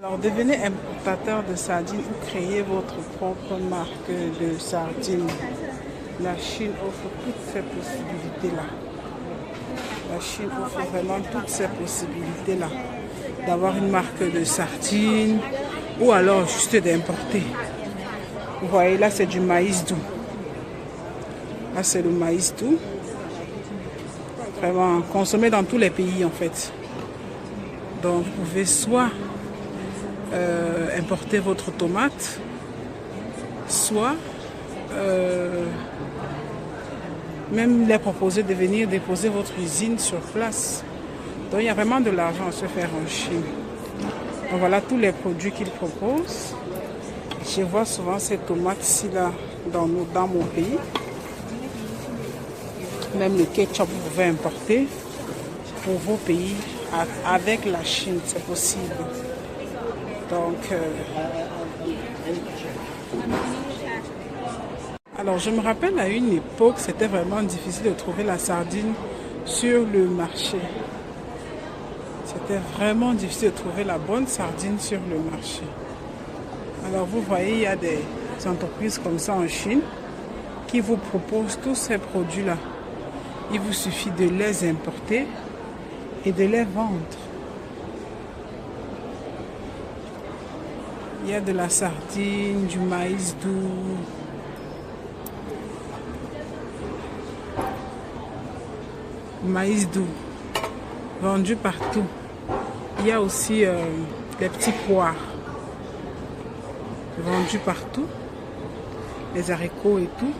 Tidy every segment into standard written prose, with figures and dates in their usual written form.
Alors, devenez importateur de sardines ou créez votre propre marque de sardines. La Chine offre toutes ces possibilités-là. La Chine offre vraiment toutes ces possibilités-là. D'avoir une marque de sardines ou alors juste d'importer. Vous voyez, là, c'est du maïs doux. Là, c'est le maïs doux. Vraiment consommé dans tous les pays, en fait. Donc, vous pouvez soit importer votre tomate, soit même les proposer de venir déposer votre usine sur place. Donc il y a vraiment de l'argent à se faire en Chine. Donc voilà tous les produits qu'ils proposent. Je vois souvent ces tomates-ci là dans mon pays. Même le ketchup vous pouvez importer pour vos pays avec la Chine, c'est possible. Donc, alors je me rappelle à une époque, c'était vraiment difficile de trouver la sardine sur le marché. C'était vraiment difficile de trouver la bonne sardine sur le marché. Alors vous voyez, il y a des entreprises comme ça en Chine qui vous proposent tous ces produits-là. Il vous suffit de les importer et de les vendre. Il y a de la sardine, du maïs doux. Maïs doux, vendu partout. Il y a aussi les petits poires, vendus partout. Les haricots et tout.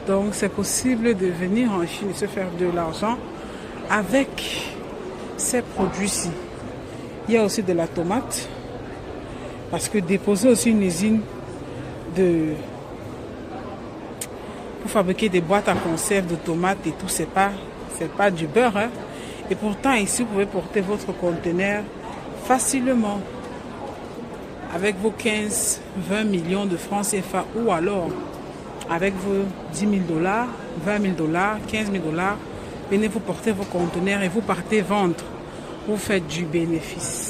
Donc c'est possible de venir en Chine et se faire de l'argent avec ces produits-ci. Il y a aussi de la tomate. Parce que déposer aussi une usine pour fabriquer des boîtes à conserve de tomates et tout, c'est pas du beurre. Hein. Et pourtant, ici, vous pouvez porter votre conteneur facilement avec vos 15, 20 millions de francs CFA ou alors avec vos 10 000 $, 20 000 $, 15 000 $. Venez vous porter vos conteneurs et vous partez vendre. Vous faites du bénéfice.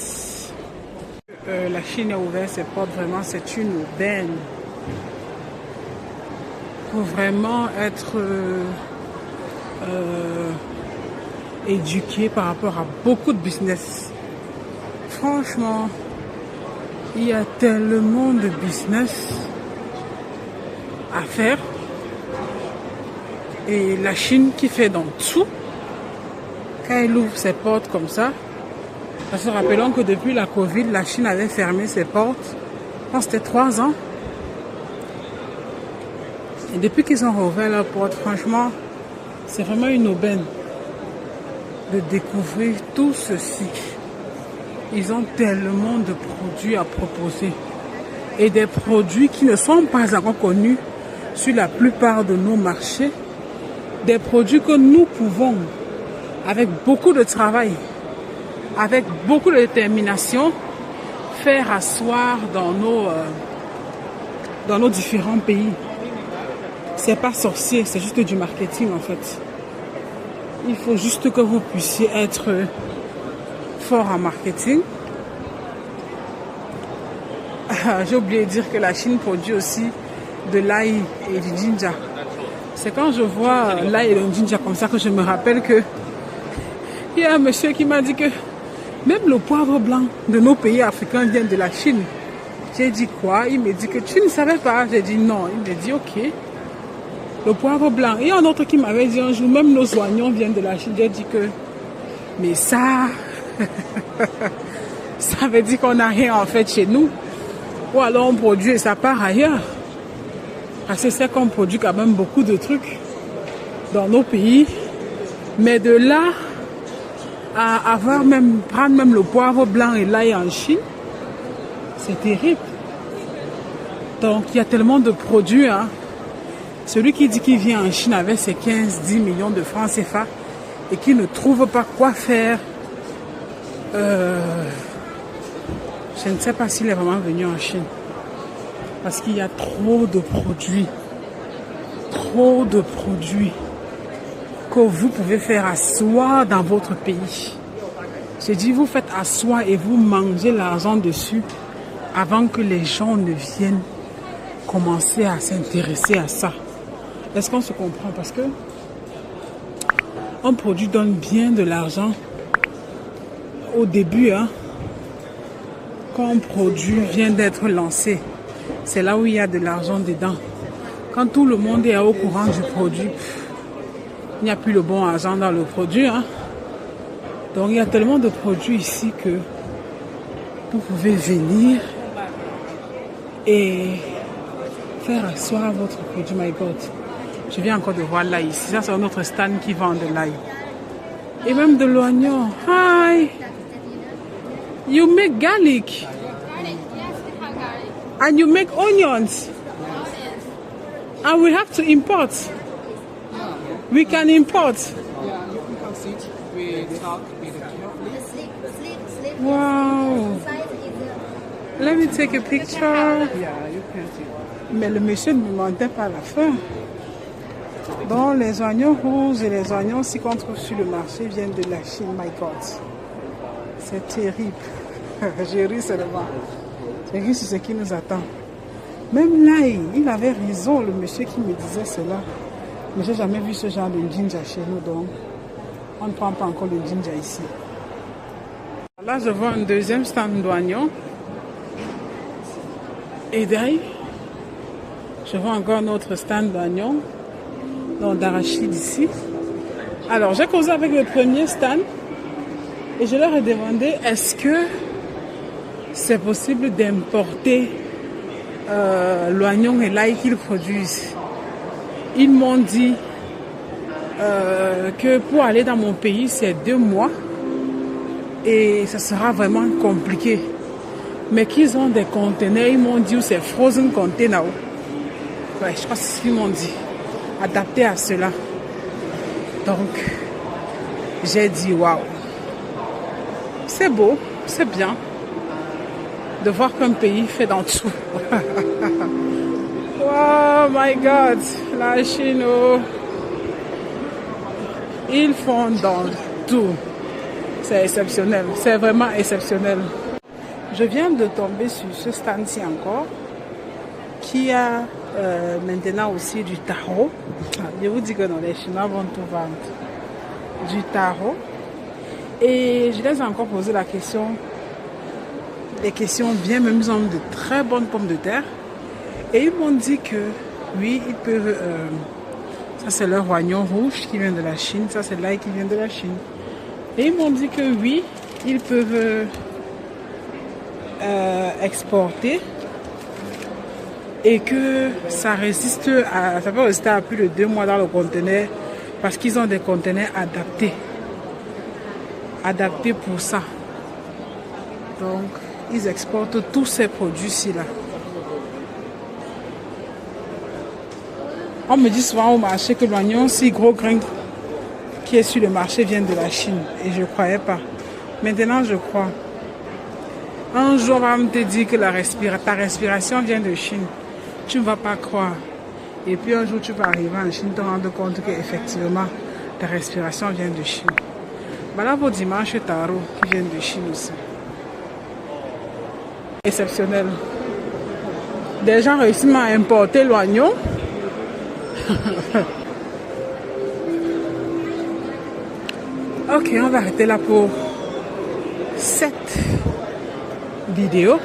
La Chine a ouvert ses portes, vraiment c'est une aubaine. Il faut vraiment être éduqué par rapport à beaucoup de business. Franchement, il y a tellement de business à faire. Et la Chine qui fait dans tout, quand elle ouvre ses portes comme ça, parce que rappelons que depuis la Covid, la Chine avait fermé ses portes. Je pense que c'était 3 ans. Et depuis qu'ils ont rouvert leurs portes, franchement, c'est vraiment une aubaine de découvrir tout ceci. Ils ont tellement de produits à proposer. Et des produits qui ne sont pas encore connus sur la plupart de nos marchés. Des produits que nous pouvons, avec beaucoup de travail, avec beaucoup de détermination, faire asseoir dans nos différents pays. C'est pas sorcier, c'est juste du marketing en fait. Il faut juste que vous puissiez être fort en marketing. J'ai oublié de dire que la Chine produit aussi de l'ail et du ginger. C'est quand je vois l'ail et le ginger comme ça que je me rappelle que il y a un monsieur qui m'a dit que même le poivre blanc de nos pays africains vient de la Chine. J'ai dit quoi? Il me dit que tu ne savais pas. J'ai dit non. Il me dit ok. Le poivre blanc. Il y a un autre qui m'avait dit un jour, même nos oignons viennent de la Chine. J'ai dit que, mais ça, ça veut dire qu'on n'a rien en fait chez nous. Ou alors on produit et ça part ailleurs. Parce que c'est qu'on produit quand même beaucoup de trucs dans nos pays. Mais de là à prendre même le poivre blanc et l'ail en Chine, c'est terrible. Donc il y a tellement de produits. Hein. Celui qui dit qu'il vient en Chine avec ses 15-10 millions de francs CFA et qui ne trouve pas quoi faire, je ne sais pas s'il est vraiment venu en Chine. Parce qu'il y a trop de produits. Trop de produits que vous pouvez faire asseoir dans votre pays. J'ai dit, vous faites asseoir et vous mangez l'argent dessus avant que les gens ne viennent commencer à s'intéresser à ça. Est-ce qu'on se comprend? Parce que un produit donne bien de l'argent au début, hein. Quand un produit vient d'être lancé, c'est là où il y a de l'argent dedans. Quand tout le monde est au courant du produit, il n'y a plus le bon argent dans le produit, hein. Donc il y a tellement de produits ici que vous pouvez venir et faire asseoir votre produit. My God, je viens encore de voir l'ail ici. Ça c'est un autre stand qui vend de l'ail. Et même de l'oignon. Hi! You make garlic. And you make onions. And we have to import. We can import. Yeah, you can sit. We talk with carefully. Wow. Let me take a picture. Yeah, you can sit. Mais le monsieur ne me mentait pas à la fin. Donc les oignons rouges et les oignons aussi qu'on trouve sur le marché viennent de la Chine. My God. C'est terrible. J'ai ri seulement. J'ai ri sur ce qui nous attend. Même là, il avait raison, le monsieur qui me disait cela. Mais j'ai jamais vu ce genre de ginger chez nous, donc on ne prend pas encore le ginger ici. Là, je vois un deuxième stand d'oignons. Et d'ailleurs, je vois encore un autre stand d'oignons, donc d'arachide ici. Alors, j'ai causé avec le premier stand et je leur ai demandé est-ce que c'est possible d'importer l'oignon et l'ail qu'ils produisent. Ils m'ont dit que pour aller dans mon pays, c'est 2 mois et ça sera vraiment compliqué. Mais qu'ils ont des conteneurs, ils m'ont dit où c'est frozen container. Ouais, je crois que c'est ce qu'ils m'ont dit. Adapté à cela. Donc, j'ai dit waouh. C'est beau, c'est bien de voir qu'un pays fait dans tout. Oh my God, la Chine, oh. Ils font dans tout. C'est exceptionnel, c'est vraiment exceptionnel. Je viens de tomber sur ce stand-ci encore, qui a maintenant aussi du taro. Je vous dis que non, les Chinois vont tout vendre. Du taro. Et je les ai encore posé la question, des questions bien, même ils ont de très bonnes pommes de terre. Et ils m'ont dit que oui, ils peuvent, ça c'est leur oignon rouge qui vient de la Chine, ça c'est l'ail qui vient de la Chine. Et ils m'ont dit que oui, ils peuvent exporter et que ça résiste ça peut rester à plus de 2 mois dans le conteneur parce qu'ils ont des conteneurs adaptés pour ça. Donc, ils exportent tous ces produits-ci là. On me dit souvent au marché que l'oignon si gros grain qui est sur le marché vient de la Chine. Et je ne croyais pas. Maintenant, je crois. Un jour, on va me te dire que ta respiration vient de Chine. Tu ne vas pas croire. Et puis un jour, tu vas arriver en Chine, te rendre compte qu'effectivement, ta respiration vient de Chine. Voilà vos dimanches taro qui viennent de Chine aussi. Exceptionnel. Des gens réussissent à importer l'oignon. Ok, on va arrêter là pour cette vidéo.